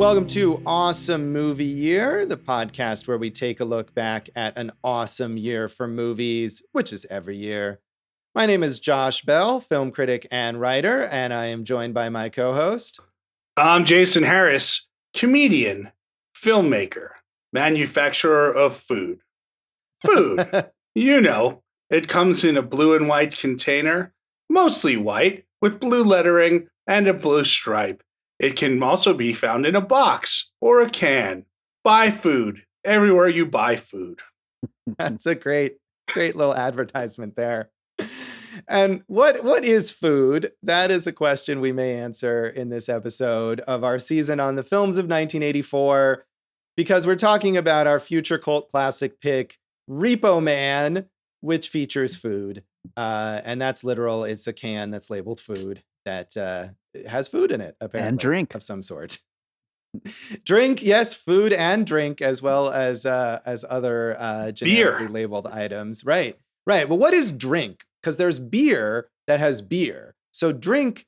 Welcome to Awesome Movie Year, the podcast where we take a look back at an awesome year for movies, which is every year. My name is Josh Bell, film critic and writer, and I am joined by my co-host. I'm Jason Harris, comedian, filmmaker, manufacturer of food. Food, it comes in a blue and white container, mostly white, with blue lettering and a blue stripe. It can also be found in a box or a can. Buy food everywhere you buy food. That's a great little advertisement there. And what is food? That is a question we may answer in this episode of our season on the films of 1984, because we're talking about our future cult classic pick, Repo Man, which features food. And that's literal. It's a can that's labeled food that has food in it, apparently. And drink. Of some sort. Drink, yes, food and drink, as well as other generically labeled items. Right. Well, what is drink? Because there's beer that has beer. So drink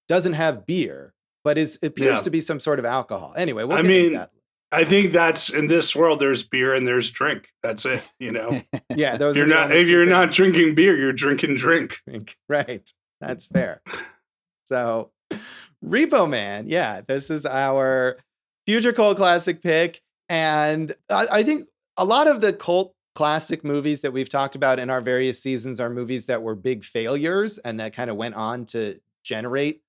doesn't have beer, but appears to be some sort of alcohol. Anyway, we'll get into that. I think that's in this world. There's beer and there's drink. That's it. Yeah, those. If you're not drinking beer, you're drinking drink. Right. That's fair. So, Repo Man. Yeah, this is our future cult classic pick, and I think a lot of the cult classic movies that we've talked about in our various seasons are movies that were big failures and that kind of went on to generate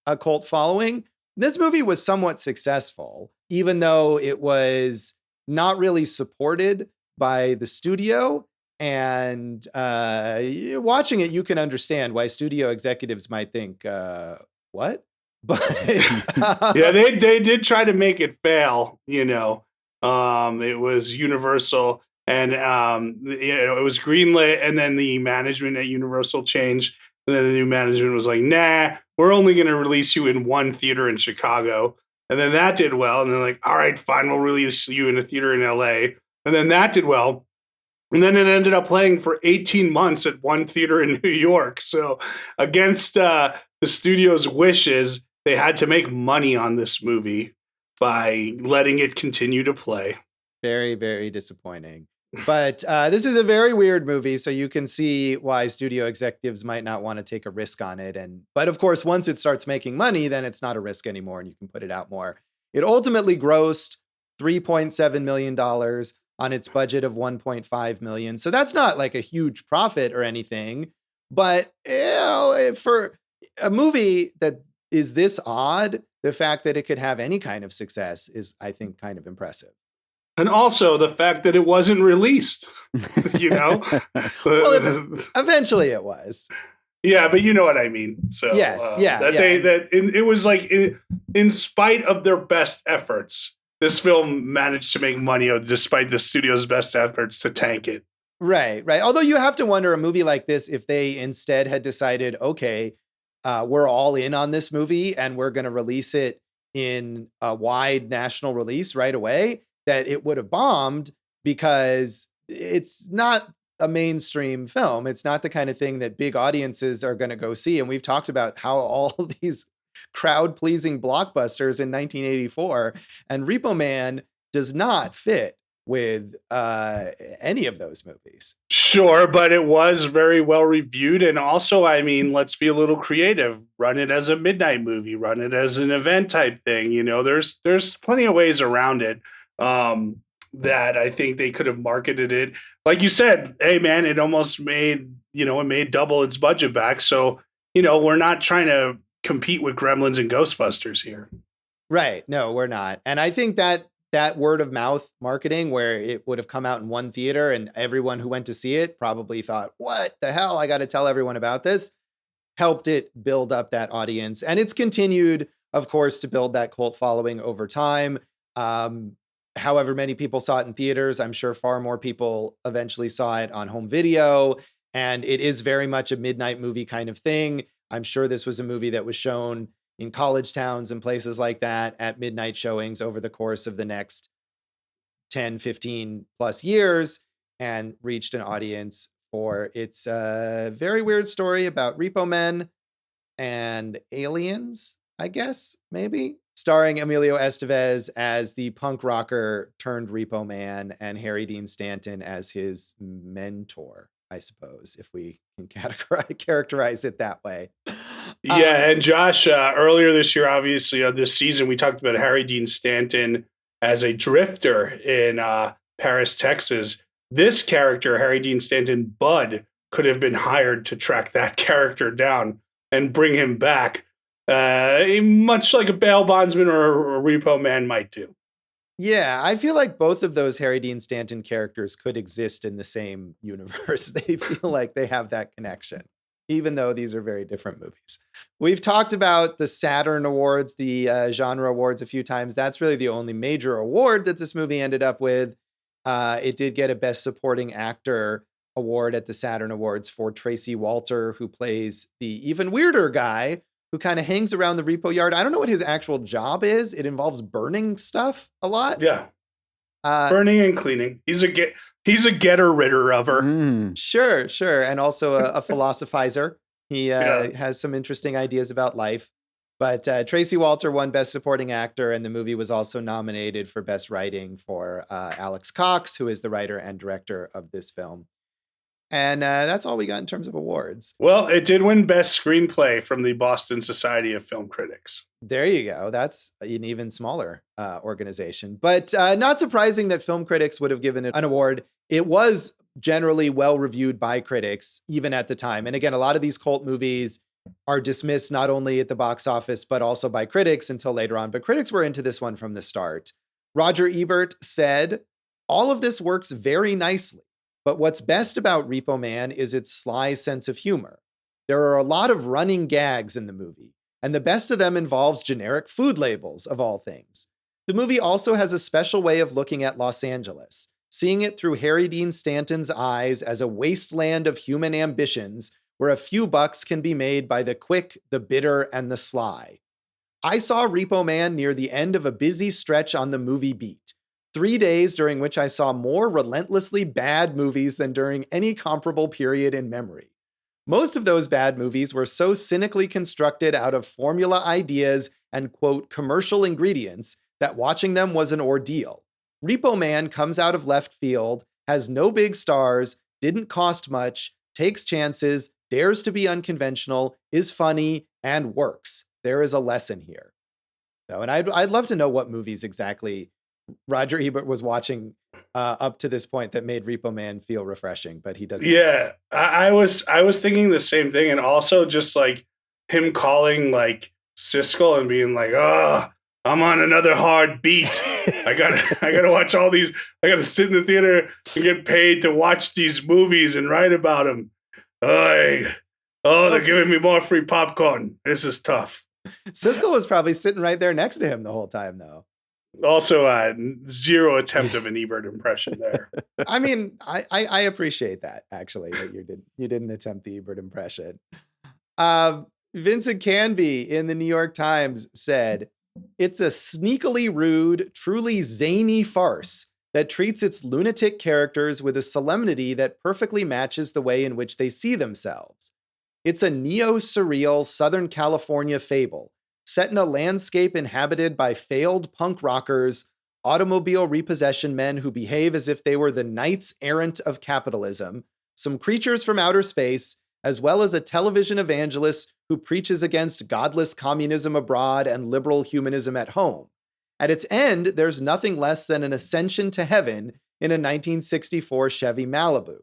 a cult following. This movie was somewhat successful, even though it was not really supported by the studio. And watching it, you can understand why studio executives might think, what? But yeah, they did try to make it fail. It was Universal. And, it was greenlit, and then the management at Universal changed. And then the new management was like, nah, we're only going to release you in one theater in Chicago. And then that did well. And they're like, all right, fine, we'll release you in a theater in LA. And then that did well. And then it ended up playing for 18 months at one theater in New York. So against the studio's wishes, they had to make money on this movie by letting it continue to play. Very, very disappointing. But this is a very weird movie, so you can see why studio executives might not want to take a risk on it. But of course, once it starts making money, then it's not a risk anymore, and you can put it out more. It ultimately grossed $3.7 million on its budget of $1.5 million. So that's not like a huge profit or anything. But for a movie that is this odd, the fact that it could have any kind of success is, I think, kind of impressive. And also the fact that it wasn't released, Well, eventually it was. Yeah, but you know what I mean. So yes, it was like in spite of their best efforts, this film managed to make money despite the studio's best efforts to tank it. Right. Although you have to wonder, a movie like this, if they instead had decided, okay, we're all in on this movie and we're going to release it in a wide national release right away, that it would have bombed, because it's not a mainstream film. It's not the kind of thing that big audiences are going to go see. And we've talked about how all these crowd-pleasing blockbusters in 1984, and Repo Man does not fit with any of those movies. Sure, but it was very well reviewed. And also, I mean, let's be a little creative. Run it as a midnight movie. Run it as an event type thing. There's plenty of ways around it. That I think they could have marketed it. Like you said, hey man, it almost made, it made double its budget back. So, we're not trying to compete with Gremlins and Ghostbusters here. Right. No, we're not. And I think that word of mouth marketing, where it would have come out in one theater and everyone who went to see it probably thought, what the hell? I got to tell everyone about this, helped it build up that audience. And it's continued, of course, to build that cult following over time. However many people saw it in theaters, I'm sure far more people eventually saw it on home video. And it is very much a midnight movie kind of thing. I'm sure this was a movie that was shown in college towns and places like that at midnight showings over the course of the next 10, 15 plus years, and reached an audience for its very weird story about repo men and aliens I guess, maybe. Starring Emilio Estevez as the punk rocker turned Repo Man and Harry Dean Stanton as his mentor, I suppose, if we can characterize it that way. Yeah, and Josh, earlier this year, obviously, this season, we talked about Harry Dean Stanton as a drifter in Paris, Texas. This character, Harry Dean Stanton, Bud, could have been hired to track that character down and bring him back, much like a bail bondsman or a repo man might do. Yeah, I feel like both of those Harry Dean Stanton characters could exist in the same universe. They feel like they have that connection, even though these are very different movies. We've talked about the Saturn Awards, the genre awards a few times. That's really the only major award that this movie ended up with. It did get a Best Supporting Actor award at the Saturn Awards for Tracey Walter, who plays the even weirder guy who kind of hangs around the repo yard. I don't know what his actual job is. It involves burning stuff a lot. Yeah. Burning and cleaning. He's a getter ritter of her. Sure. And also a philosophizer. He has some interesting ideas about life. But Tracey Walter won Best Supporting Actor, and the movie was also nominated for Best Writing for Alex Cox, who is the writer and director of this film. And that's all we got in terms of awards. Well, it did win Best Screenplay from the Boston Society of Film Critics. There you go. That's an even smaller organization. But not surprising that film critics would have given it an award. It was generally well reviewed by critics, even at the time. And again, a lot of these cult movies are dismissed not only at the box office, but also by critics until later on. But critics were into this one from the start. Roger Ebert said, "All of this works very nicely. But what's best about Repo Man is its sly sense of humor. There are a lot of running gags in the movie, and the best of them involves generic food labels, of all things. The movie also has a special way of looking at Los Angeles, seeing it through Harry Dean Stanton's eyes as a wasteland of human ambitions where a few bucks can be made by the quick, the bitter, and the sly. I saw Repo Man near the end of a busy stretch on the movie beat. 3 days during which I saw more relentlessly bad movies than during any comparable period in memory. Most of those bad movies were so cynically constructed out of formula ideas and, quote, commercial ingredients that watching them was an ordeal. Repo Man comes out of left field, has no big stars, didn't cost much, takes chances, dares to be unconventional, is funny, and works. There is a lesson here." So, and I'd love to know what movies exactly Roger Ebert was watching up to this point that made Repo Man feel refreshing, but he doesn't. Yeah, I was thinking the same thing, and also just like him calling like Siskel and being like, "Oh, I'm on another hard beat. I gotta watch all these. I gotta sit in the theater and get paid to watch these movies and write about them. They're giving me more free popcorn. This is tough." Siskel was probably sitting right there next to him the whole time, though. Also, zero attempt of an Ebert impression there. I mean, I appreciate that, actually, that you didn't attempt the Ebert impression. Vincent Canby in the New York Times said, "It's a sneakily rude, truly zany farce that treats its lunatic characters with a solemnity that perfectly matches the way in which they see themselves. It's a neo-surreal Southern California fable, set in a landscape inhabited by failed punk rockers, automobile repossession men who behave as if they were the knights errant of capitalism, some creatures from outer space, as well as a television evangelist who preaches against godless communism abroad and liberal humanism at home. At its end, there's nothing less than an ascension to heaven in a 1964 Chevy Malibu.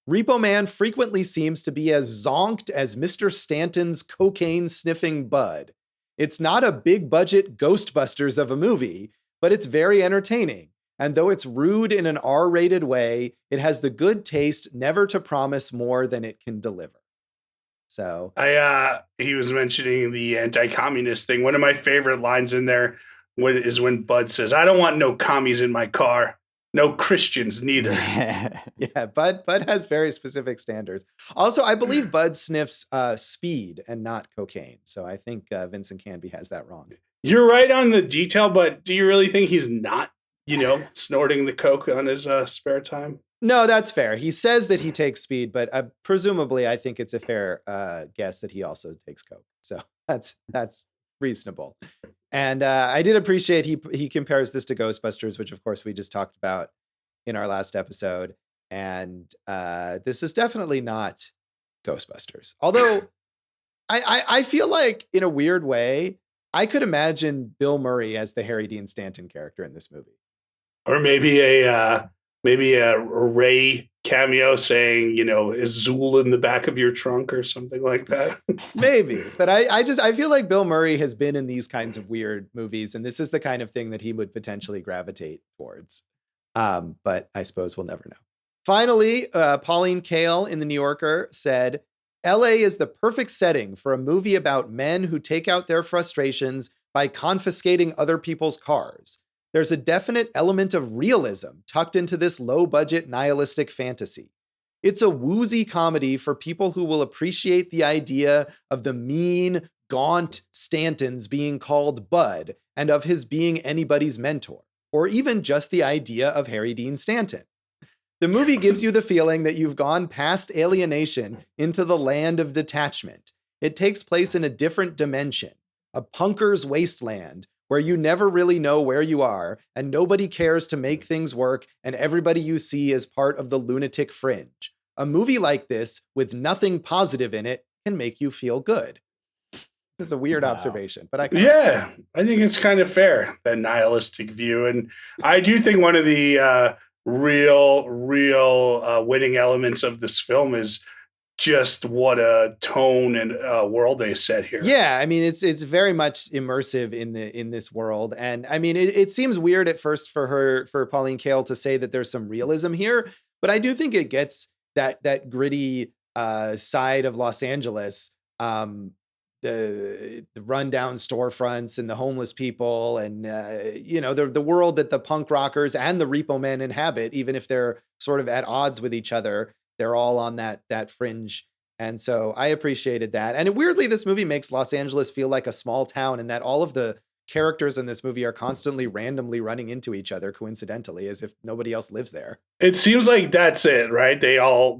Repo Man frequently seems to be as zonked as Mr. Stanton's cocaine-sniffing Bud. It's not a big-budget Ghostbusters of a movie, but it's very entertaining. And though it's rude in an R-rated way, it has the good taste never to promise more than it can deliver." So he was mentioning the anti-communist thing. One of my favorite lines in there is when Bud says, "I don't want no commies in my car. No Christians neither." Yeah, Bud has very specific standards. Also, I believe Bud sniffs speed and not cocaine. So I think Vincent Canby has that wrong. You're right on the detail, but do you really think he's not, snorting the coke on his spare time? No, that's fair. He says that he takes speed, but presumably I think it's a fair guess that he also takes coke. So that's reasonable. And I did appreciate he compares this to Ghostbusters, which of course we just talked about in our last episode. And this is definitely not Ghostbusters. Although I feel like in a weird way, I could imagine Bill Murray as the Harry Dean Stanton character in this movie. Or maybe a Ray cameo saying, is Zool in the back of your trunk or something like that? Maybe. But I feel like Bill Murray has been in these kinds of weird movies, and this is the kind of thing that he would potentially gravitate towards. But I suppose we'll never know. Finally, Pauline Kael in The New Yorker said, LA is the perfect setting for a movie about men who take out their frustrations by confiscating other people's cars. There's a definite element of realism tucked into this low-budget nihilistic fantasy. It's a woozy comedy for people who will appreciate the idea of the mean, gaunt Stantons being called Bud and of his being anybody's mentor, or even just the idea of Harry Dean Stanton. The movie gives you the feeling that you've gone past alienation into the land of detachment. It takes place in a different dimension, a punker's wasteland, where you never really know where you are, and nobody cares to make things work, and everybody you see is part of the lunatic fringe. A movie like this, with nothing positive in it, can make you feel good. It's a weird observation, but I think it's kind of fair, that nihilistic view. And I do think one of the real winning elements of this film is just what a tone and world they set here. Yeah, I mean, it's very much immersive in this world, and I mean, it seems weird at first for Pauline Kael to say that there's some realism here, but I do think it gets that gritty side of Los Angeles, the rundown storefronts and the homeless people, and the world that the punk rockers and the Repo Men inhabit, even if they're sort of at odds with each other. They're all on that fringe. And so I appreciated that. And weirdly, this movie makes Los Angeles feel like a small town, and that all of the characters in this movie are constantly randomly running into each other coincidentally, as if nobody else lives there. It seems like that's it, right? They all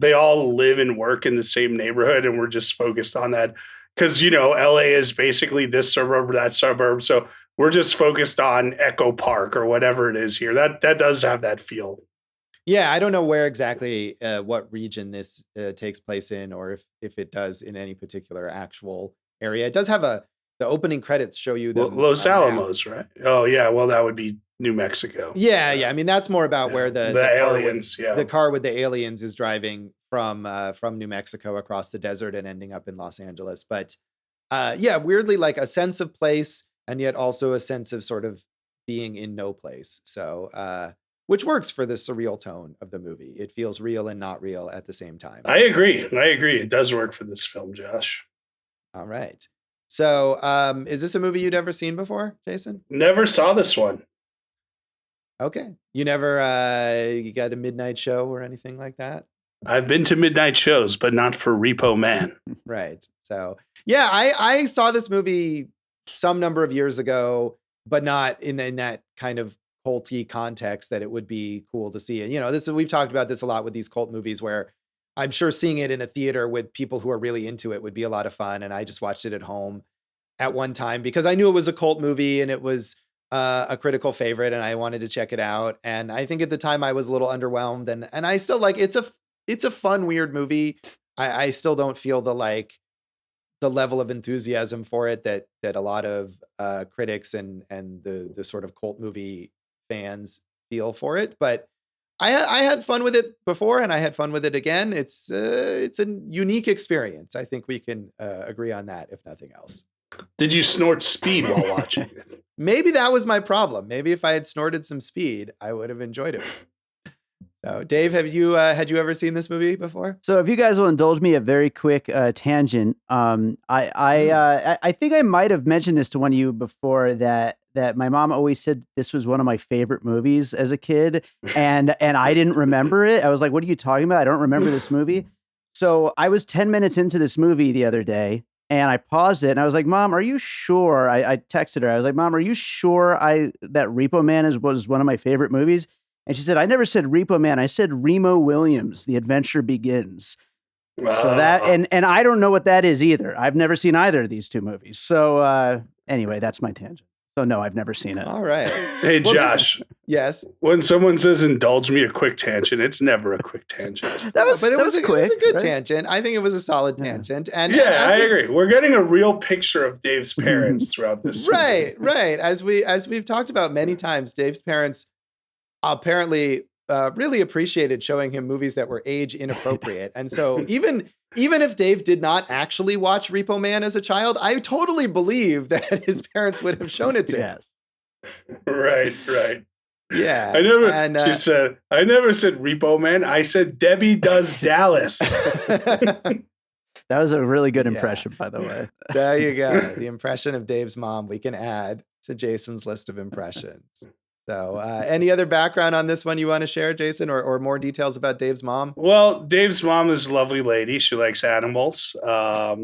live and work in the same neighborhood, and we're just focused on that. Because, LA is basically this suburb or that suburb. So we're just focused on Echo Park or whatever it is here. That does have that feel. Yeah, I don't know where exactly what region this takes place in, or if it does in any particular actual area. It does have the opening credits show you the Los Alamos, right? Oh yeah, well that would be New Mexico. Yeah. I mean, that's more about where the aliens, the car with the aliens is driving from New Mexico across the desert and ending up in Los Angeles. But weirdly, like a sense of place, and yet also a sense of sort of being in no place. So. Which works for the surreal tone of the movie. It feels real and not real at the same time. I agree. It does work for this film, Josh. All right. So is this a movie you'd ever seen before, Jason? Never saw this one. Okay. You never you got a midnight show or anything like that? I've been to midnight shows, but not for Repo Man. Right. So, yeah, I saw this movie some number of years ago, but not in that kind of culty context that it would be cool to see. And we've talked about this a lot with these cult movies, where I'm sure seeing it in a theater with people who are really into it would be a lot of fun. And I just watched it at home at one time because I knew it was a cult movie and it was a critical favorite and I wanted to check it out. And I think at the time I was a little underwhelmed, and I still it's a fun, weird movie. I still don't feel the level of enthusiasm for it that a lot of critics and the sort of cult movie fans feel for it, but I had fun with it before and I had fun with it again. It's a unique experience. I think we can agree on that, if nothing else. Did you snort speed while watching it? Maybe that was my problem. Maybe if I had snorted some speed, I would have enjoyed it. So, Dave, had you ever seen this movie before? So, if you guys will indulge me a very quick tangent, I think I might have mentioned this to one of you before that my mom always said this was one of my favorite movies as a kid, and I didn't remember it. I was like, "What are you talking about? I don't remember this movie." So I was 10 minutes into this movie the other day, and I paused it, and I was like, "Mom, are you sure?" I texted her. I was like, "Mom, are you sure that Repo Man was one of my favorite movies?" And she said, "I never said Repo Man. I said Remo Williams, The Adventure Begins." So that and I don't know what that is either. I've never seen either of these two movies. So anyway, that's my tangent. So no, I've never seen it. All right. Hey, Josh. Yes. When someone says indulge me a quick tangent, it's never a quick tangent. But it was a good tangent. I think it was a solid tangent. And I agree. We're getting a real picture of Dave's parents throughout this season. Right. As we've talked about many times, Dave's parents apparently really appreciated showing him movies that were age inappropriate. And so even if Dave did not actually watch Repo Man as a child, I totally believe that his parents would have shown it to him. Right. Yeah. She said, I never said Repo Man. I said Debbie Does Dallas. That was a really good impression, by the way. There you go. The impression of Dave's mom we can add to Jason's list of impressions. So any other background on this one you want to share, Jason, or more details about Dave's mom? Well, Dave's mom is a lovely lady. She likes animals.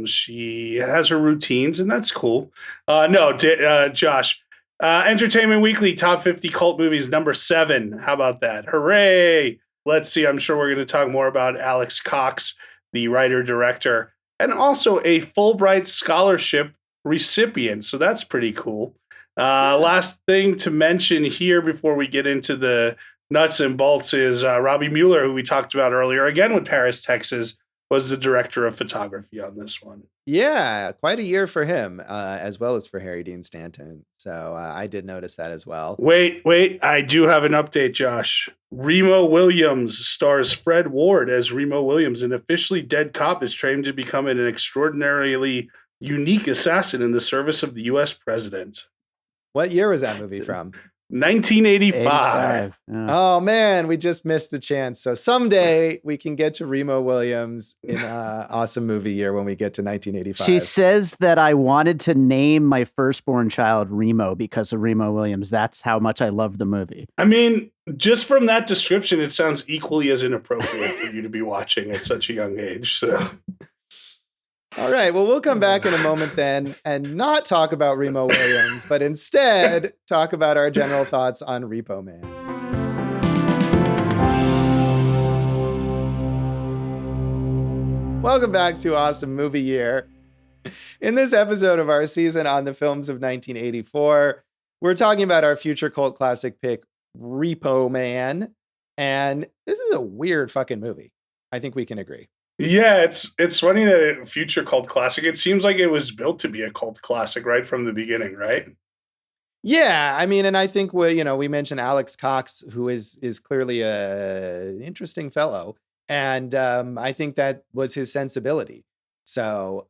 She has her routines, and that's cool. Josh, Entertainment Weekly Top 50 Cult Movies, number 7. How about that? Hooray! Let's see. I'm sure we're going to talk more about Alex Cox, the writer-director, and also a Fulbright Scholarship recipient. So that's pretty cool. Last thing to mention here before we get into the nuts and bolts is Robbie Mueller, who we talked about earlier, again with Paris, Texas, was the director of photography on this one. Yeah, quite a year for him, as well as for Harry Dean Stanton. So I did notice that as well. Wait, I do have an update, Josh. Remo Williams stars Fred Ward as Remo Williams, an officially dead cop is trained to become an extraordinarily unique assassin in the service of the U.S. president. What year was that movie from? 1985. Oh man, we just missed the chance. So someday we can get to Remo Williams in awesome movie year when we get to 1985. She says that I wanted to name my firstborn child Remo because of Remo Williams. That's how much I love the movie. I mean, just from that description, it sounds equally as inappropriate for you to be watching at such a young age. So. All right. Well, we'll come back in a moment then and not talk about Remo Williams, but instead talk about our general thoughts on Repo Man. Welcome back to Awesome Movie Year. In this episode of our season on the films of 1984, we're talking about our future cult classic pick, Repo Man. And this is a weird fucking movie. I think we can agree. Yeah, it's funny that a future cult classic. It seems like it was built to be a cult classic right from the beginning, right? Yeah, I mean, and I think we mentioned Alex Cox, who is clearly an interesting fellow, and I think that was his sensibility. So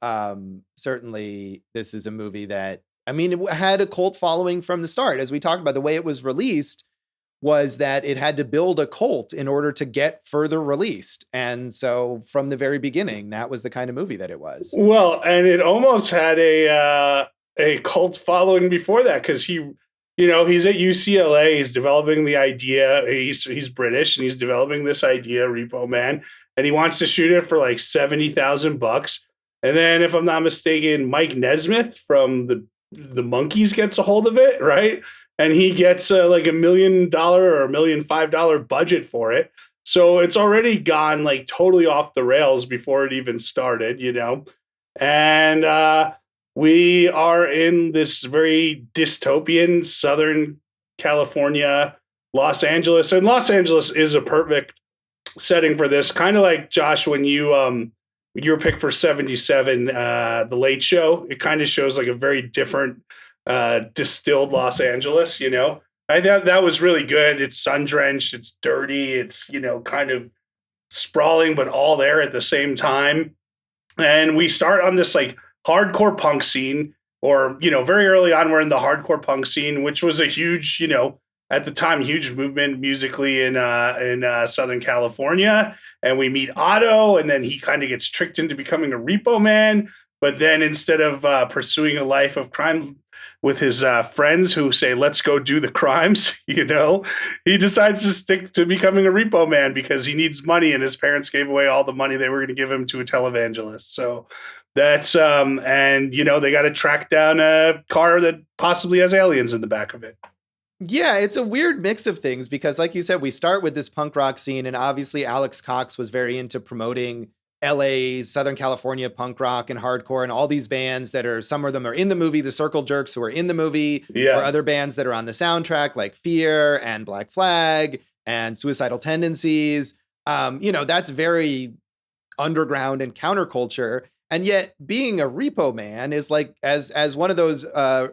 certainly, this is a movie that it had a cult following from the start, as we talked about. The way it was released was that it had to build a cult in order to get further released. And so from the very beginning, that was the kind of movie that it was. Well, and it almost had a cult following before that, because he's at UCLA, he's developing the idea, he's British, and he's developing this idea, Repo Man, and he wants to shoot it for like $70,000. And then, if I'm not mistaken, Mike Nesmith from the Monkees gets a hold of it, right? And he gets like $1 million or $1.5 million budget for it. So it's already gone like totally off the rails before it even started, And we are in this very dystopian Southern California, Los Angeles. And Los Angeles is a perfect setting for this. Kind of like, Josh, when your pick for 77, The Late Show, it kind of shows like a very different distilled Los Angeles, I thought that was really good. It's sun-drenched, it's dirty, it's, kind of sprawling, but all there at the same time. And we start on this like hardcore punk scene, or, very early on, we're in the hardcore punk scene, which was a huge, at the time, huge movement musically in Southern California. And we meet Otto, and then he kind of gets tricked into becoming a Repo Man. But then instead of pursuing a life of crime with his friends who say, let's go do the crimes, he decides to stick to becoming a Repo Man because he needs money, and his parents gave away all the money they were going to give him to a televangelist. So that's, they got to track down a car that possibly has aliens in the back of it. Yeah, it's a weird mix of things because, like you said, we start with this punk rock scene, and obviously Alex Cox was very into promoting LA, Southern California punk rock and hardcore, and all these bands that are, some of them are in the movie, the Circle Jerks who are in the movie, or other bands that are on the soundtrack like Fear and Black Flag and Suicidal Tendencies. That's very underground and counterculture. And yet being a repo man is like, as one of those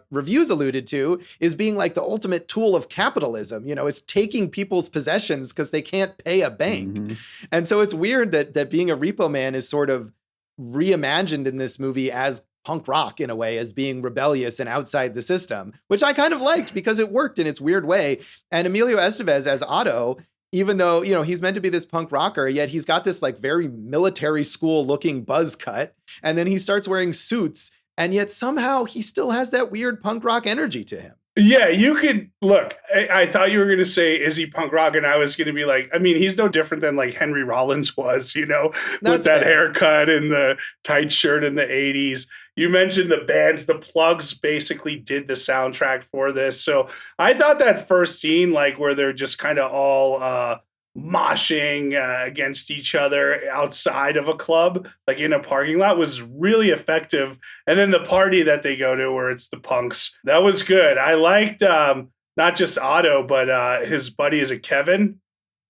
reviews alluded to, is being like the ultimate tool of capitalism. It's taking people's possessions because they can't pay a bank. Mm-hmm. And so it's weird that being a repo man is sort of reimagined in this movie as punk rock in a way, as being rebellious and outside the system, which I kind of liked because it worked in its weird way. And Emilio Estevez as Otto, even though, he's meant to be this punk rocker, yet he's got this like very military school looking buzz cut. And then he starts wearing suits. And yet somehow he still has that weird punk rock energy to him. Yeah, you could look. I thought you were going to say, is he punk rock? And I was going to be like, I mean, he's no different than like Henry Rollins was, with that fair haircut and the tight shirt in the 80s. You mentioned the bands, the Plugs basically did the soundtrack for this. So I thought that first scene, like where they're just kind of all moshing against each other outside of a club, like in a parking lot, was really effective. And then the party that they go to where it's the punks, that was good. I liked not just Otto, but his buddy, is it Kevin?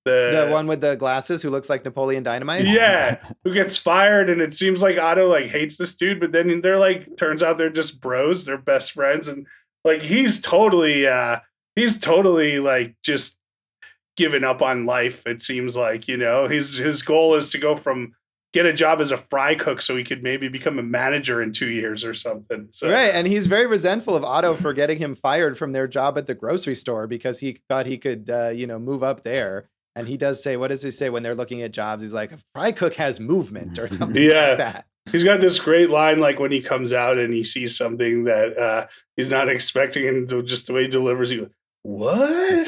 The one with the glasses who looks like Napoleon Dynamite? Yeah, who gets fired, and it seems like Otto like hates this dude, but then they're like, turns out they're just bros, they're best friends, and like he's totally like just given up on life. It seems like, his goal is to go from get a job as a fry cook so he could maybe become a manager in 2 years or something. So. Right. And he's very resentful of Otto for getting him fired from their job at the grocery store because he thought he could, move up there. And he does say, what does he say when they're looking at jobs? He's like, a fry cook has movement or something like that. He's got this great line, like when he comes out and he sees something that he's not expecting, and just the way he delivers, he goes, what?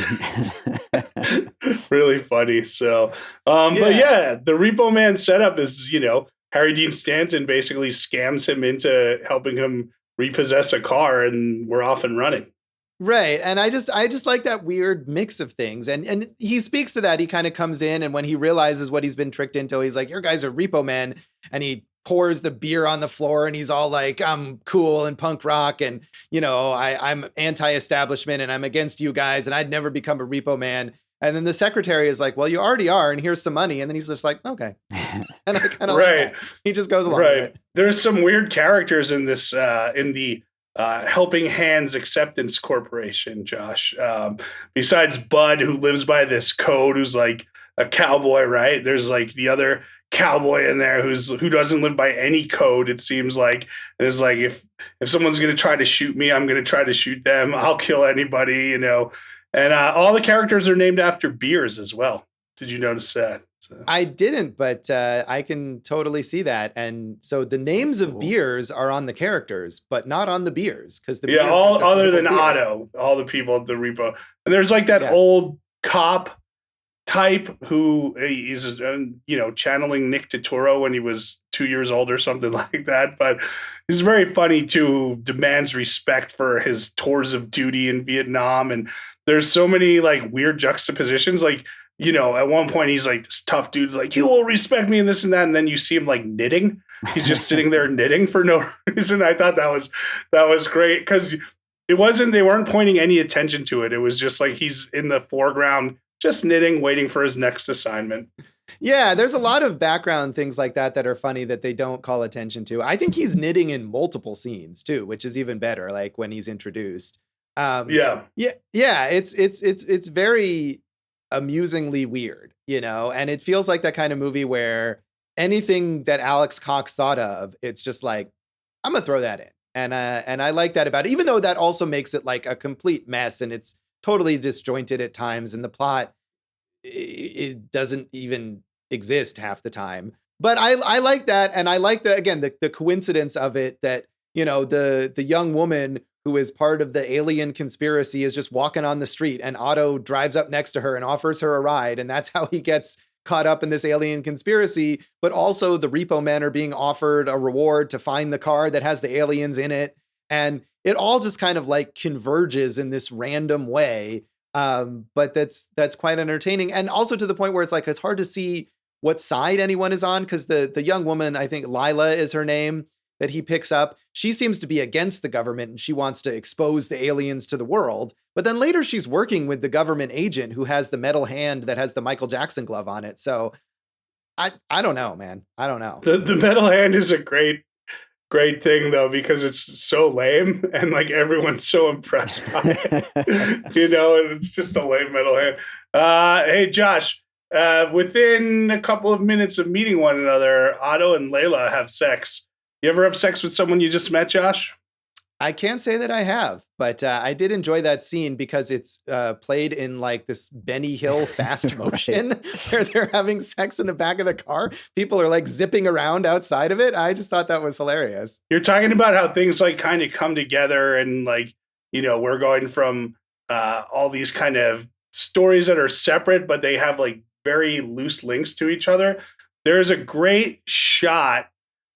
Really funny. So, but yeah, the Repo Man setup is, Harry Dean Stanton basically scams him into helping him repossess a car, and we're off and running. Right. And I just like that weird mix of things. And he speaks to that. He kind of comes in, and when he realizes what he's been tricked into, he's like, your guys are repo men. And he pours the beer on the floor, and he's all like, I'm cool and punk rock. And, I'm anti-establishment and I'm against you guys. And I'd never become a repo man. And then the secretary is like, well, you already are. And here's some money. And then he's just like, okay. And I kind of like that. He just goes along with it. There's some weird characters in this, in the Helping Hands Acceptance Corporation, Josh. Besides Bud, who lives by this code, who's like a cowboy, right? There's like the other cowboy in there who doesn't live by any code, it seems like. And it's like, if someone's going to try to shoot me, I'm going to try to shoot them. I'll kill anybody, And all the characters are named after beers as well. Did you notice that? So. I didn't, but I can totally see that. And so the names of beers are on the characters, but not on the beers, because all other than beer. Otto, all the people at the repo. And there's like that old cop type who is channeling Nick Turturro when he was 2 years old or something like that. But he's very funny too. Demands respect for his tours of duty in Vietnam, and there's so many like weird juxtapositions, like. At one point he's like, this tough dude's like, you will respect me and this and that. And then you see him like knitting. He's just sitting there knitting for no reason. I thought that was great, because they weren't pointing any attention to it. It was just like, he's in the foreground, just knitting, waiting for his next assignment. Yeah, there's a lot of background things like that are funny that they don't call attention to. I think he's knitting in multiple scenes too, which is even better. Like when he's introduced. It's very amusingly weird, and it feels like that kind of movie where anything that Alex Cox thought of, it's just like, I'm gonna throw that in. And I like that about it, even though that also makes it like a complete mess, and it's totally disjointed at times, and the plot, it doesn't even exist half the time. But I like that, and I like the coincidence of it that, the young woman who is part of the alien conspiracy is just walking on the street, and Otto drives up next to her and offers her a ride. And that's how he gets caught up in this alien conspiracy. But also the repo men are being offered a reward to find the car that has the aliens in it. And it all just kind of like converges in this random way. But that's quite entertaining. And also to the point where it's like, it's hard to see what side anyone is on, because the young woman, I think Lila is her name, that he picks up, she seems to be against the government and she wants to expose the aliens to the world. But then later she's working with the government agent who has the metal hand that has the Michael Jackson glove on it. So I don't know, man. I don't know. The metal hand is a great thing though, because it's so lame and like everyone's so impressed by it, you know, and it's just a lame metal hand. Hey Josh, within a couple of minutes of meeting one another, Otto and Layla have sex. You ever have sex with someone you just met, Josh? I can't say that I have, but I did enjoy that scene because it's played in like this Benny Hill fast motion where they're having sex in the back of the car. People are like zipping around outside of it. I just thought that was hilarious. You're talking about how things like kind of come together and like, you know, we're going from all these kind of stories that are separate, but they have like very loose links to each other. There's a great shot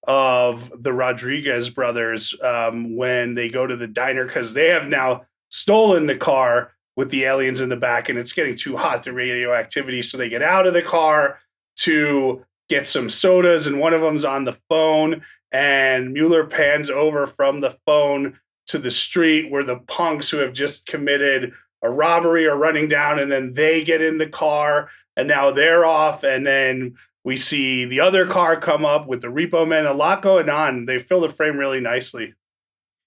of the Rodriguez brothers when they go to the diner because they have now stolen the car with the aliens in the back and it's getting too hot, the radioactivity. So they get out of the car to get some sodas and one of them's on the phone and Mueller pans over from the phone to the street where the punks who have just committed a robbery are running down and then they get in the car and now they're off and then we see the other car come up with the Repo Man, a lot going on. They fill the frame really nicely.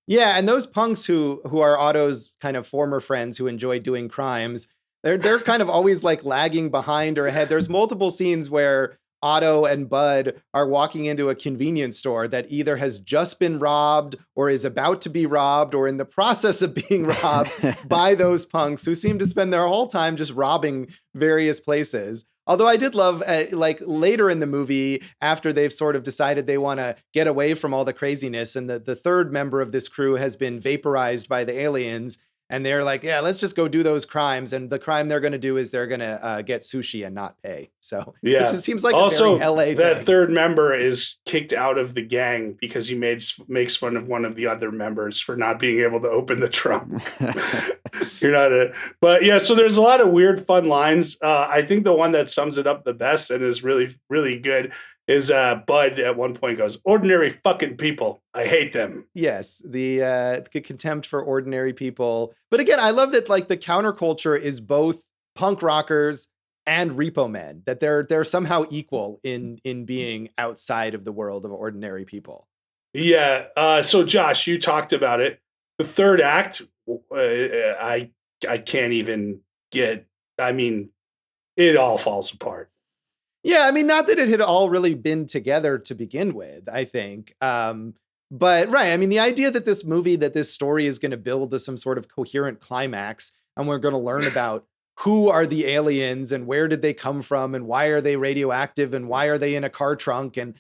Yeah, and those punks who are Otto's kind of former friends who enjoy doing crimes, they're kind of always like lagging behind or ahead. There's multiple scenes where Otto and Bud are walking into a convenience store that either has just been robbed or is about to be robbed or in the process of being robbed by those punks who seem to spend their whole time just robbing various places. Although I did love, like later in the movie, after they've sort of decided they want to get away from all the craziness and the third member of this crew has been vaporized by the aliens. And they're like, yeah, let's just go do those crimes. And the crime they're going to do is they're going to get sushi and not pay. So yeah, it just seems like also, a very LA that thing. third member is kicked out of the gang because he makes fun of one of the other members for not being able to open the trunk. But yeah, so there's a lot of weird, fun lines. I think the one that sums it up the best and is really, really good is Bud at one point goes, "Ordinary fucking people. I hate them." Yes, the contempt for ordinary people. But again, I love that like the counterculture is both punk rockers and Repo Men, that they're somehow equal in being outside of the world of ordinary people. Yeah. So Josh, you talked about it. The third act, I can't even get. I mean, it all falls apart. Yeah, I mean, not that it had all really been together to begin with, I think. But right, I mean, the idea that this story is going to build to some sort of coherent climax, and we're going to learn about who are the aliens and where did they come from and why are they radioactive and why are they in a car trunk and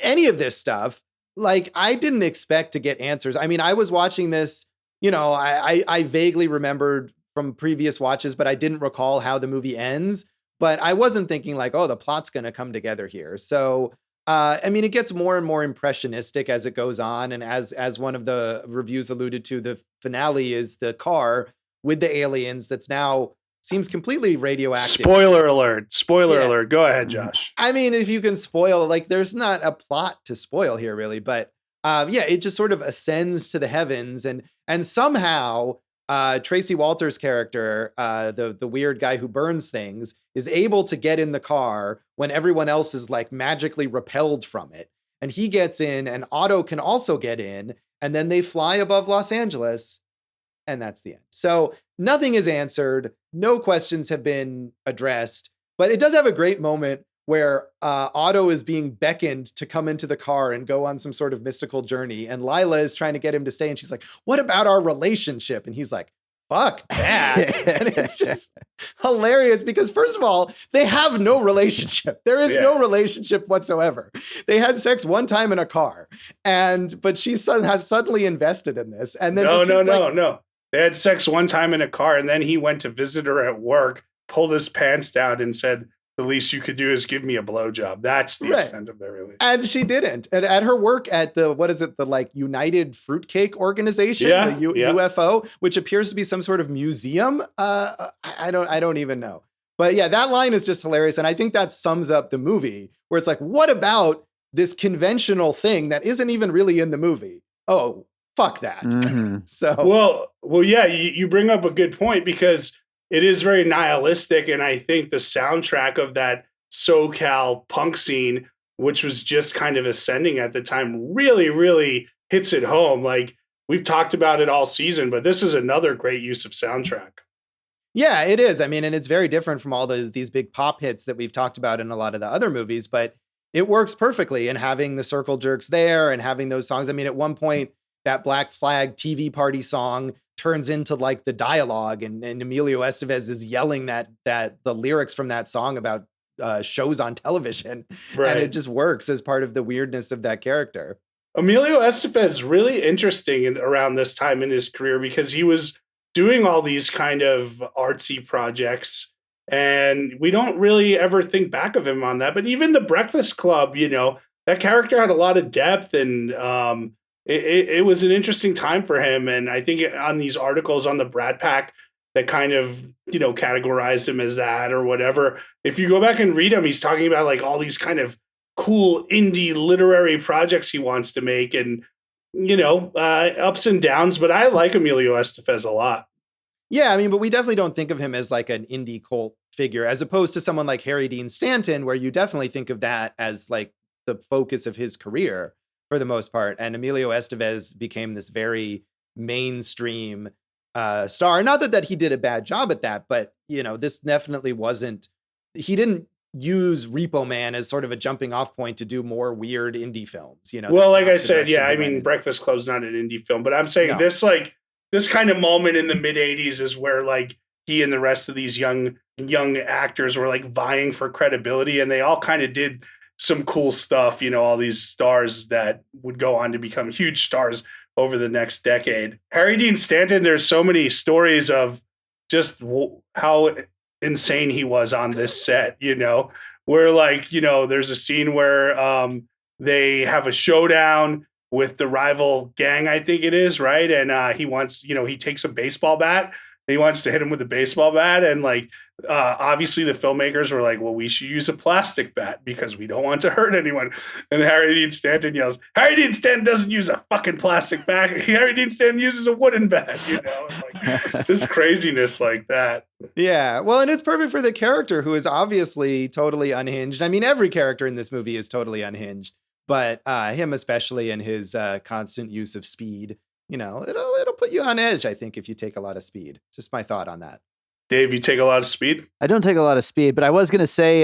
any of this stuff, like I didn't expect to get answers. I mean, I was watching this, you know, I vaguely remembered from previous watches, but I didn't recall how the movie ends. But I wasn't thinking like, oh, the plot's going to come together here. So, I mean, it gets more and more impressionistic as it goes on. And as one of the reviews alluded to, the finale is the car with the aliens that's now seems completely radioactive. Spoiler alert. Spoiler alert. Go ahead, Josh. I mean, if you can spoil, like there's not a plot to spoil here really, but yeah, it just sort of ascends to the heavens and somehow Tracey Walters' character, the weird guy who burns things, is able to get in the car when everyone else is like magically repelled from it. And he gets in and Otto can also get in and then they fly above Los Angeles and that's the end. So nothing is answered. No questions have been addressed, but it does have a great moment where Otto is being beckoned to come into the car and go on some sort of mystical journey. And Lila is trying to get him to stay. And she's like, what about our relationship? And he's like, fuck that. And it's just hilarious because first of all, they have no relationship. There is no relationship whatsoever. They had sex one time in a car. But she has suddenly invested in this. And then no. They had sex one time in a car and then he went to visit her at work, pulled his pants down and said, the least you could do is give me a blowjob. That's the extent of their relationship. And she didn't. And at her work at the like United Fruitcake Organization, the UFO, which appears to be some sort of museum. I don't even know. But yeah, that line is just hilarious. And I think that sums up the movie, where it's like, what about this conventional thing that isn't even really in the movie? Oh, fuck that. Mm-hmm. So, well, yeah, you bring up a good point, because it is very nihilistic. And I think the soundtrack of that SoCal punk scene, which was just kind of ascending at the time, really, really hits it home. Like, we've talked about it all season, but this is another great use of soundtrack. yeah, it is. I mean, and it's very different from all these big pop hits that we've talked about in a lot of the other movies, but it works perfectly. And having the circle jerks there and having those songs. I mean, at one point, that Black Flag TV party song turns into like the dialogue, and Emilio Estevez is yelling that the lyrics from that song about shows on television. Right. And it just works as part of the weirdness of that character. Emilio Estevez is really interesting around this time in his career, because he was doing all these kind of artsy projects, and we don't really ever think back of him on that. But even the Breakfast Club, that character had a lot of depth, and it was an interesting time for him. And I think on these articles on the Brad Pack that kind of, categorized him as that or whatever, if you go back and read him, he's talking about like all these kind of cool indie literary projects he wants to make, and ups and downs, but I like Emilio Estevez a lot. Yeah, I mean, but we definitely don't think of him as like an indie cult figure, as opposed to someone like Harry Dean Stanton, where you definitely think of that as like the focus of his career for the most part. And Emilio Estevez became this very mainstream star. Not that he did a bad job at that, but this definitely wasn't. He didn't use Repo Man as sort of a jumping off point to do more weird indie films. Well, like I said, yeah, I mean, Breakfast Club's not an indie film, but I'm saying this kind of moment in the mid 80s is where like he and the rest of these young actors were like vying for credibility, and they all kind of did some cool stuff, all these stars that would go on to become huge stars over the next decade. Harry Dean Stanton, there's so many stories of just how insane he was on this set, where like, there's a scene where they have a showdown with the rival gang, I think it is, right? And he wants, he takes a baseball bat, and he wants to hit him with a baseball bat, and like obviously the filmmakers were like, well, we should use a plastic bat because we don't want to hurt anyone. And Harry Dean Stanton yells, Harry Dean Stanton doesn't use a fucking plastic bat. Harry Dean Stanton uses a wooden bat, like just craziness like that. Yeah, well, and it's perfect for the character, who is obviously totally unhinged. I mean, every character in this movie is totally unhinged, but him especially, in his constant use of speed. It'll put you on edge, I think, if you take a lot of speed. It's just my thought on that. Dave, you take a lot of speed? I don't take a lot of speed, but I was going to say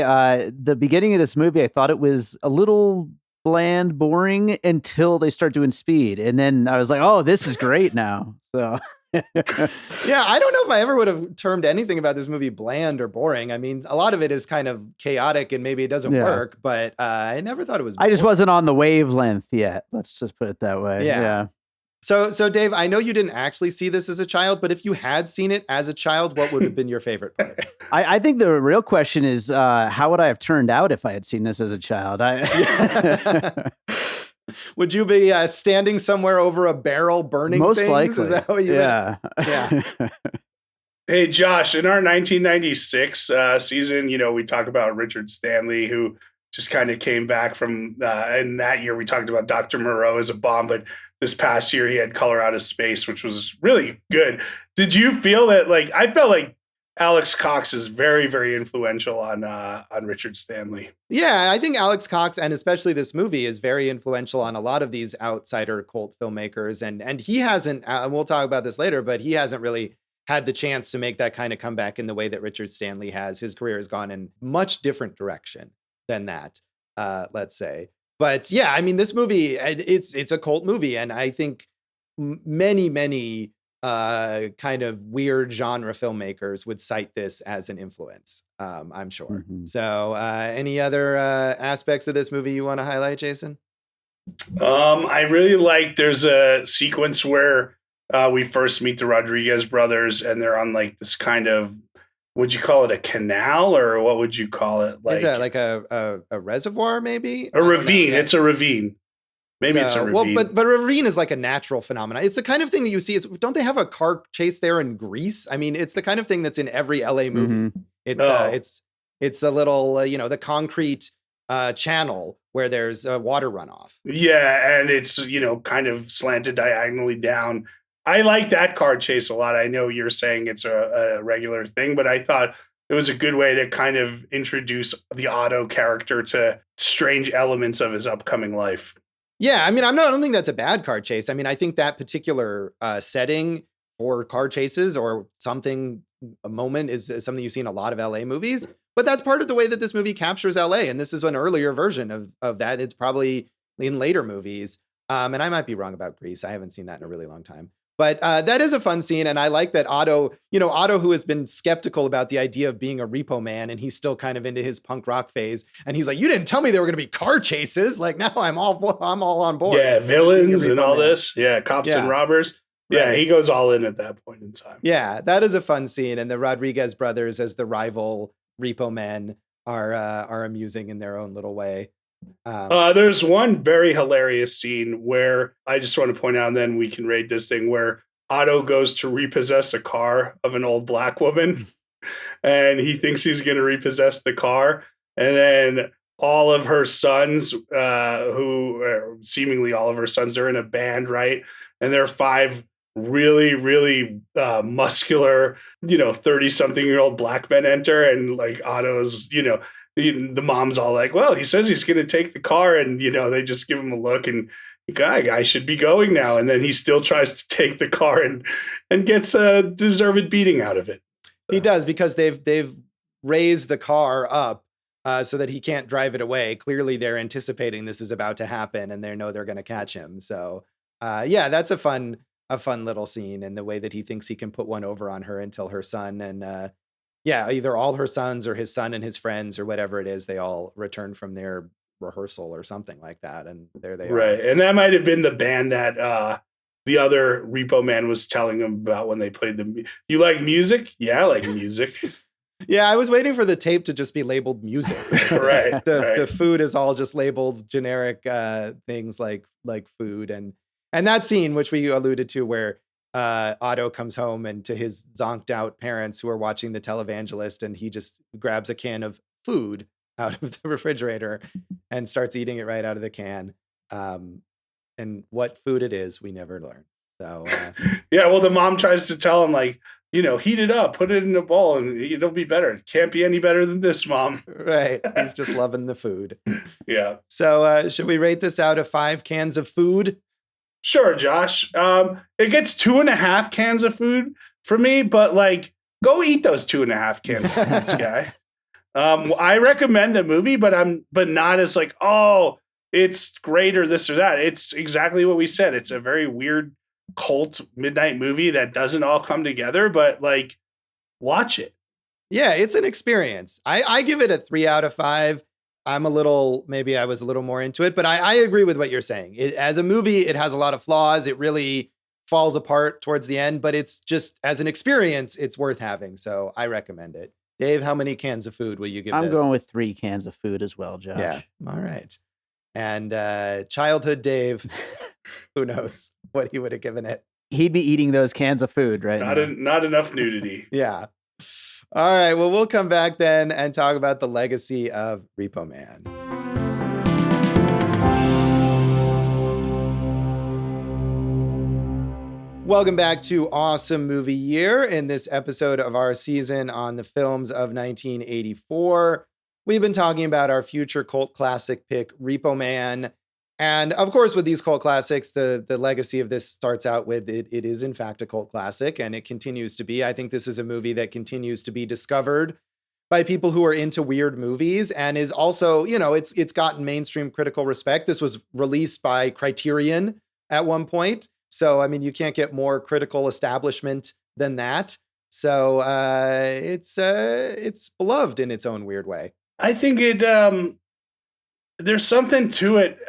the beginning of this movie, I thought it was a little bland, boring until they start doing speed. And then I was like, oh, this is great now. So yeah, I don't know if I ever would have termed anything about this movie bland or boring. I mean, a lot of it is kind of chaotic and maybe it doesn't work, but I never thought it was boring. I just wasn't on the wavelength yet. Let's just put it that way. Yeah. So Dave, I know you didn't actually see this as a child, but if you had seen it as a child, what would have been your favorite part? I think the real question is, how would I have turned out if I had seen this as a child? Would you be standing somewhere over a barrel burning Most things? likely. Is that what you would? Yeah. Hey, Josh, in our 1996 season, we talk about Richard Stanley, who just kind of came back from, and that year we talked about Dr. Moreau as a bomb, but this past year he had Color Out of Space, which was really good. Did you feel that, like, I felt like Alex Cox is very, very influential on Richard Stanley. Yeah, I think Alex Cox, and especially this movie, is very influential on a lot of these outsider cult filmmakers. And he hasn't, and we'll talk about this later, but he hasn't really had the chance to make that kind of comeback in the way that Richard Stanley has. His career has gone in much different direction than that, let's say. But yeah, I mean, this movie, it's a cult movie. And I think many kind of weird genre filmmakers would cite this as an influence, I'm sure. Mm-hmm. So any other aspects of this movie you want to highlight, Jason? I really like, there's a sequence where we first meet the Rodriguez brothers, and they're on like this kind of, would you call it a canal, or what would you call it? Like, is that like a reservoir, maybe? A ravine. It's a ravine. Maybe it's a ravine. Well, but a ravine is like a natural phenomenon. It's the kind of thing that you see. Don't they have a car chase there in Greece? I mean, it's the kind of thing that's in every LA movie It's it's a little the concrete channel where there's a water runoff. Yeah, and it's kind of slanted diagonally down. I like that car chase a lot. I know you're saying it's a regular thing, but I thought it was a good way to kind of introduce the Otto character to strange elements of his upcoming life. Yeah, I mean, I don't think that's a bad car chase. I mean, I think that particular setting for car chases or something, a moment is something you see in a lot of LA movies. But that's part of the way that this movie captures LA. And this is an earlier version of that. It's probably in later movies. And I might be wrong about Grease. I haven't seen that in a really long time. But that is a fun scene. And I like that Otto, Otto, who has been skeptical about the idea of being a repo man, and he's still kind of into his punk rock phase. And he's like, you didn't tell me there were going to be car chases. Like, now I'm all on board. Yeah, villains and all this. Yeah, cops and robbers. Yeah, he goes all in at that point in time. Yeah, that is a fun scene. And the Rodriguez brothers as the rival repo men are amusing in their own little way. There's one very hilarious scene where I just want to point out, and then we can rate this thing, where Otto goes to repossess a car of an old black woman, and he thinks he's going to repossess the car, and then all of her sons, seemingly all of her sons, are in a band, right? And there are 5 really, really muscular, 30-something-year-old black men enter, and like Otto's, the mom's all like, well, he says he's going to take the car, and they just give him a look, and guy should be going now, and then he still tries to take the car and gets a deserved beating out of it. He does, because they've raised the car up so that he can't drive it away. Clearly they're anticipating this is about to happen, and they know they're going to catch him. So that's a fun little scene, and the way that he thinks he can put one over on her until her son and either all her sons or his son and his friends or whatever it is, they all return from their rehearsal or something like that, and there they are. Right, and that might have been the band that the other Repo Man was telling him about when they played You like music? Yeah, I like music. Yeah, I was waiting for the tape to just be labeled music. Right. The food is all just labeled generic things like food, and that scene which we alluded to where Otto comes home and to his zonked out parents who are watching the televangelist, and he just grabs a can of food out of the refrigerator and starts eating it right out of the can. And what food it is, we never learn. So yeah, well, the mom tries to tell him, like, heat it up, put it in a bowl, and it'll be better. It can't be any better than this, Mom. Right. He's just loving the food. Yeah. So should we rate this out of 5 cans of food? Sure, Josh. It gets 2.5 cans of food for me, but like, go eat those 2.5 cans of food, guy. I recommend the movie, but not as like, oh, it's great or this or that. It's exactly what we said. It's a very weird cult midnight movie that doesn't all come together, but like, watch it. Yeah, it's an experience. I give it a 3 out of 5. Maybe I was a little more into it, but I agree with what you're saying. As a movie, it has a lot of flaws. It really falls apart towards the end, but it's just, as an experience, it's worth having. So I recommend it. Dave, how many cans of food will you give this? I'm going with 3 cans of food as well, Josh. Yeah. All right. And childhood Dave, who knows what he would have given it. He'd be eating those cans of food right now. Not enough nudity. Yeah. All right. Well, we'll come back then and talk about the legacy of Repo Man. Welcome back to Awesome Movie Year. In this episode of our season on the films of 1984, we've been talking about our future cult classic pick, Repo Man. And of course, with these cult classics, the legacy of this starts out with it is in fact a cult classic, and it continues to be. I think this is a movie that continues to be discovered by people who are into weird movies, and is also, it's gotten mainstream critical respect. This was released by Criterion at one point. So, I mean, you can't get more critical establishment than that. So it's beloved in its own weird way. I think there's something to it.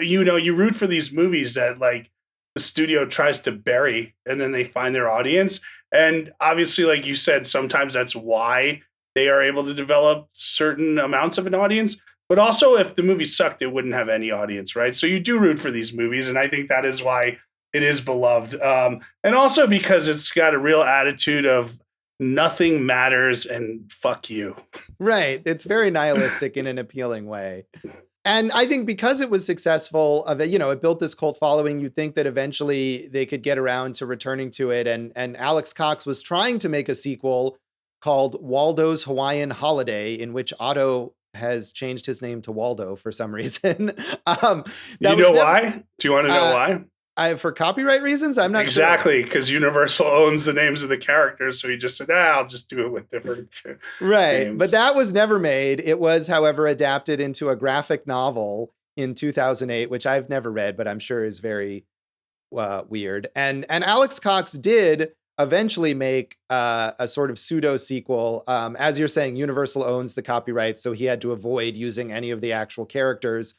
You root for these movies that like the studio tries to bury, and then they find their audience. And obviously, like you said, sometimes that's why they are able to develop certain amounts of an audience. But also, if the movie sucked, it wouldn't have any audience, right? So you do root for these movies, and I think that is why it is beloved. And also because it's got a real attitude of nothing matters and fuck you. Right. It's very nihilistic in an appealing way. And I think because it was successful, it built this cult following, you'd think that eventually they could get around to returning to it. And Alex Cox was trying to make a sequel called Waldo's Hawaiian Holiday, in which Otto has changed his name to Waldo for some reason. Why? Do you want to know why? For copyright reasons, I'm not exactly, because Universal owns the names of the characters, so he just said, I'll just do it with different names. But that was never made. It was, however, adapted into a graphic novel in 2008, which I've never read, but I'm sure is very weird. And Alex Cox did eventually make a sort of pseudo sequel. As you're saying, Universal owns the copyright, so he had to avoid using any of the actual characters.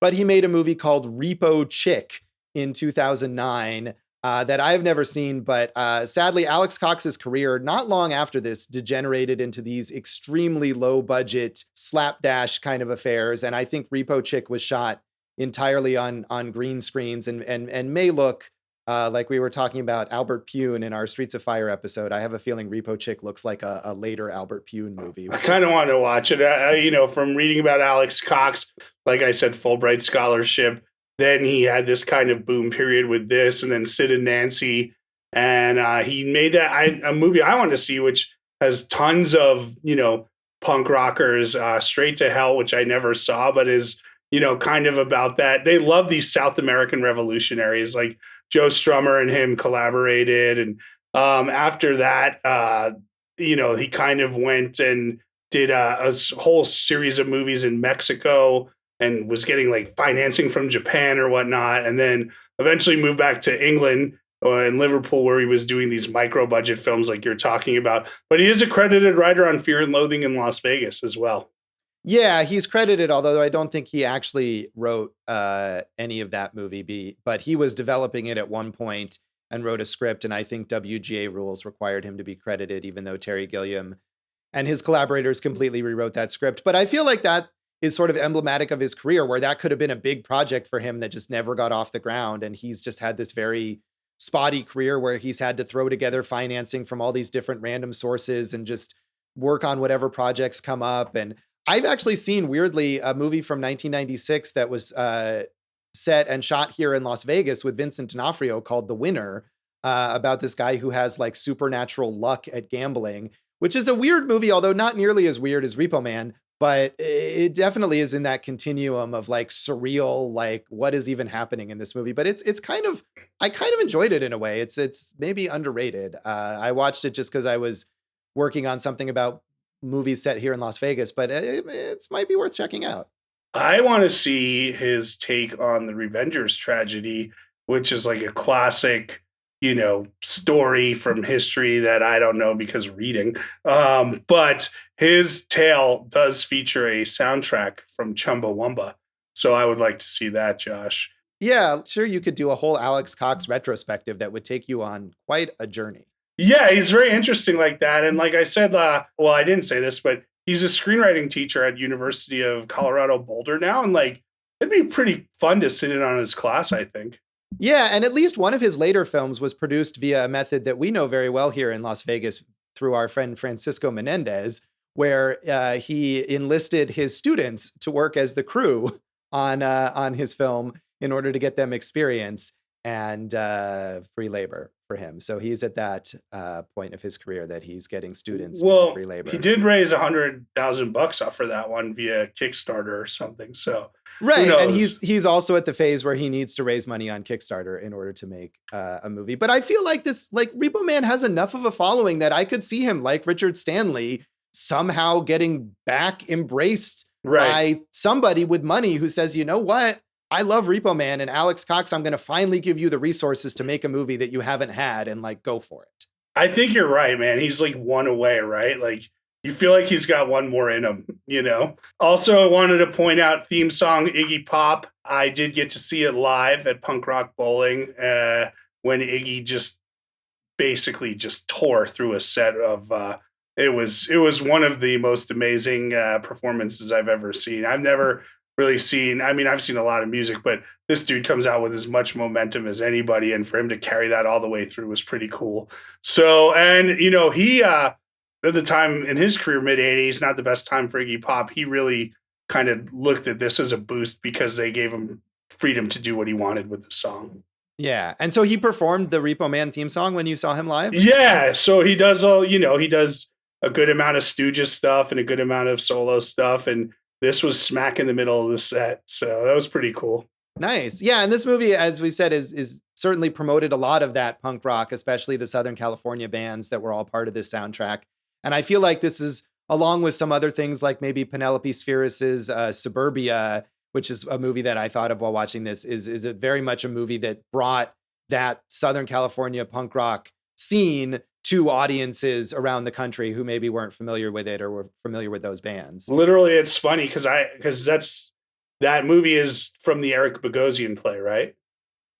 But he made a movie called Repo Chick in 2009 that I've never seen. But sadly, Alex Cox's career, not long after this, degenerated into these extremely low budget slapdash kind of affairs. And I think Repo Chick was shot entirely on green screens and may look like we were talking about Albert Pune in our Streets of Fire episode. I have a feeling Repo Chick looks like a later Albert Pune movie. I kind of want to watch it. From reading about Alex Cox, like I said, Fulbright scholarship. Then he had this kind of boom period with this, and then Sid and Nancy. And he made a movie I want to see, which has tons of, punk rockers, Straight to Hell, which I never saw, but is, kind of about that. They love these South American revolutionaries, like Joe Strummer and him collaborated. And after that, he kind of went and did a whole series of movies in Mexico and was getting like financing from Japan or whatnot. And then eventually moved back to England in Liverpool, where he was doing these micro budget films like you're talking about. But he is a credited writer on Fear and Loathing in Las Vegas as well. Yeah, he's credited, although I don't think he actually wrote any of that movie. But he was developing it at one point and wrote a script. And I think WGA rules required him to be credited, even though Terry Gilliam and his collaborators completely rewrote that script. But I feel like that is sort of emblematic of his career, where that could have been a big project for him that just never got off the ground. And he's just had this very spotty career where he's had to throw together financing from all these different random sources and just work on whatever projects come up. And I've actually seen, weirdly, a movie from 1996 that was set and shot here in Las Vegas with Vincent D'Onofrio called The Winner, about this guy who has like supernatural luck at gambling, which is a weird movie, although not nearly as weird as Repo Man. But it definitely is in that continuum of like surreal, like what is even happening in this movie. But it's kind of, I kind of enjoyed it in a way. It's maybe underrated. I watched it just because I was working on something about movies set here in Las Vegas, but it might be worth checking out. I want to see his take on the Revengers tragedy, which is like a classic, story from history that I don't know because of reading. But his tale does feature a soundtrack from Chumbawamba. So I would like to see that, Josh. Yeah, sure. You could do a whole Alex Cox retrospective that would take you on quite a journey. Yeah, he's very interesting like that. And like I said, I didn't say this, but he's a screenwriting teacher at University of Colorado Boulder now. And like, it'd be pretty fun to sit in on his class, I think. Yeah, and at least one of his later films was produced via a method that we know very well here in Las Vegas through our friend Francisco Menendez, where he enlisted his students to work as the crew on his film in order to get them experience and free labor for him. So he's at that point of his career that he's getting students to do free labor. He did raise $100,000 up for that one via Kickstarter or something. So right, and he's also at the phase where he needs to raise money on Kickstarter in order to make a movie. But I feel like Repo Man has enough of a following that I could see him, like Richard Stanley, somehow getting back embraced by somebody with money who says, you know what? I love Repo Man, and Alex Cox, I'm going to finally give you the resources to make a movie that you haven't had, and like, go for it. I think you're right, man. He's like one away, right? Like, you feel like he's got one more in him, Also, I wanted to point out theme song Iggy Pop. I did get to see it live at Punk Rock Bowling when Iggy just basically just tore through a set of it was one of the most amazing performances I've ever seen. I've never really seen. I mean, I've seen a lot of music, but this dude comes out with as much momentum as anybody, and for him to carry that all the way through was pretty cool. So, and he at the time in his career, mid '80s, not the best time for Iggy Pop. He really kind of looked at this as a boost because they gave him freedom to do what he wanted with the song. Yeah. And so he performed the Repo Man theme song when you saw him live? Yeah. So he does he does a good amount of Stooges stuff and a good amount of solo stuff. And this was smack in the middle of the set. So that was pretty cool. Nice. Yeah. And this movie, as we said, is certainly promoted a lot of that punk rock, especially the Southern California bands that were all part of this soundtrack. And I feel like this is, along with some other things like maybe Penelope Spheris's Suburbia, which is a movie that I thought of while watching this, is a very much a movie that brought that Southern California punk rock scene to audiences around the country who maybe weren't familiar with it or were familiar with those bands. Literally, it's funny because that movie is from the Eric Bogosian play, right?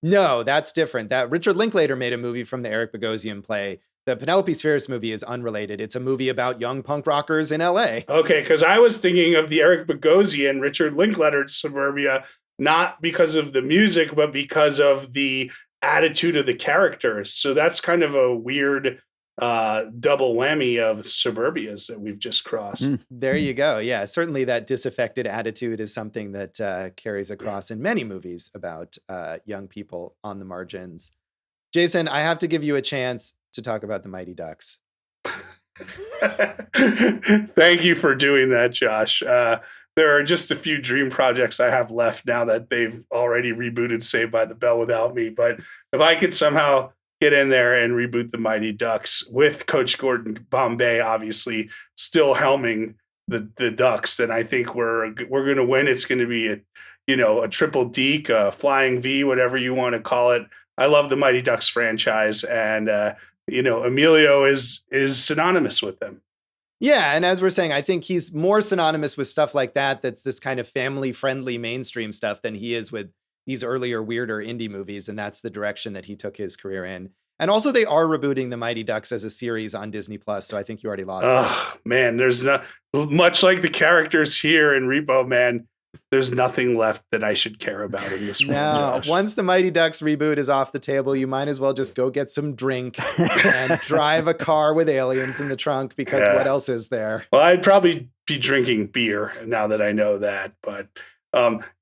No, that's different. That Richard Linklater made a movie from the Eric Bogosian play. The Penelope Spheris movie is unrelated. It's a movie about young punk rockers in LA. Okay, because I was thinking of the Eric Bogosian, Richard Linklater Suburbia, not because of the music, but because of the attitude of the characters. So that's kind of a weird double whammy of Suburbias that we've just crossed. There you go. Yeah, certainly that disaffected attitude is something that carries across in many movies about young people on the margins. Jason, I have to give you a chance to talk about the Mighty Ducks. Thank you for doing that, Josh. There are just a few dream projects I have left now that they've already rebooted Saved by the Bell without me. But if I could somehow get in there and reboot the Mighty Ducks with Coach Gordon Bombay, obviously still helming the Ducks, then I think we're going to win. It's going to be a triple deke, a flying V, whatever you want to call it. I love the Mighty Ducks franchise, and Emilio is synonymous with them. Yeah, and as we're saying, I think he's more synonymous with stuff like that that's this kind of family-friendly mainstream stuff than he is with these earlier, weirder indie movies, and that's the direction that he took his career in. And also, they are rebooting the Mighty Ducks as a series on Disney Plus, so I think you already lost it. Oh, man, there's not much like the characters here in Repo Man. There's nothing left that I should care about in this world. No, once the Mighty Ducks reboot is off the table, you might as well just go get some drink and drive a car with aliens in the trunk, because what else is there? Well, I'd probably be drinking beer now that I know that. But,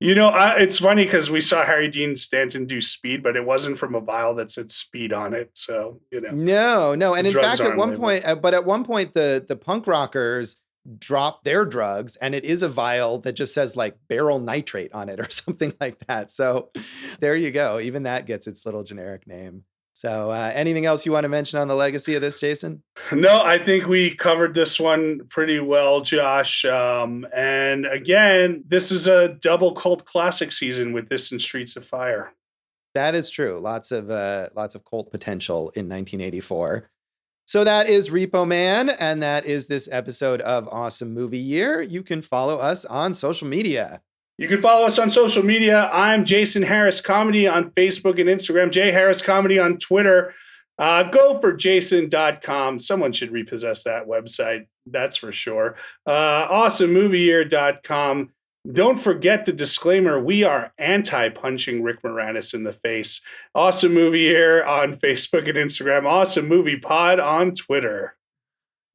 it's funny because we saw Harry Dean Stanton do Speed, but it wasn't from a vial that said Speed on it. So, No. And in fact, at one point, the punk rockers drop their drugs, and it is a vial that just says like Barrel Nitrate on it or something like that. So there you go. Even that gets its little generic name. So anything else you want to mention on the legacy of this, Jason? No, I think we covered this one pretty well, Josh. And again, this is a double cult classic season with this and Streets of Fire. That is true. Lots of cult potential in 1984. So that is Repo Man, and that is this episode of Awesome Movie Year. You can follow us on social media. You can follow us on social media. I'm Jason Harris Comedy on Facebook and Instagram. Jay Harris Comedy on Twitter. Go for jason.com. Someone should repossess that website. That's for sure. AwesomeMovieYear.com. Don't forget the disclaimer. We are anti-punching Rick Moranis in the face. Awesome Movie Year on Facebook and Instagram. Awesome Movie Pod on Twitter.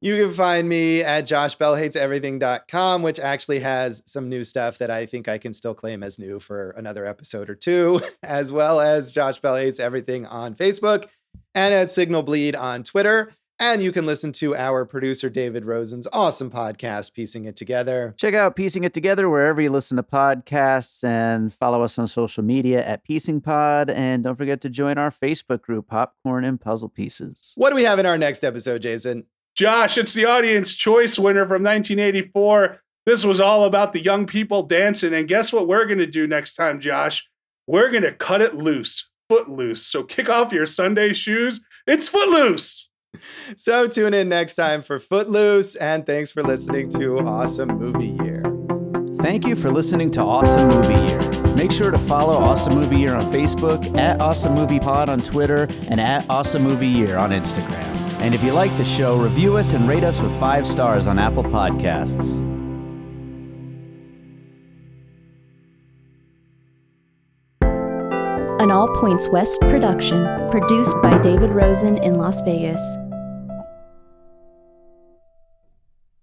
You can find me at joshbellhateseverything.com, which actually has some new stuff that I think I can still claim as new for another episode or two, as well as Josh Bell Hates Everything on Facebook and at Signal Bleed on Twitter. And you can listen to our producer, David Rosen's awesome podcast, Piecing It Together. Check out Piecing It Together wherever you listen to podcasts, and follow us on social media at Piecing Pod. And don't forget to join our Facebook group, Popcorn and Puzzle Pieces. What do we have in our next episode, Jason? Josh, it's the Audience Choice winner from 1984. This was all about the young people dancing. And guess what we're going to do next time, Josh? We're going to cut it loose, Footloose. So kick off your Sunday shoes. It's Footloose. So tune in next time for Footloose, and thanks for listening to Awesome Movie Year. Thank you for listening to Awesome Movie Year. Make sure to follow Awesome Movie Year on Facebook, at Awesome Movie Pod on Twitter, and at Awesome Movie Year on Instagram. And if you like the show, review us and rate us with 5 stars on Apple Podcasts. an All Points West production, produced by David Rosen in Las Vegas.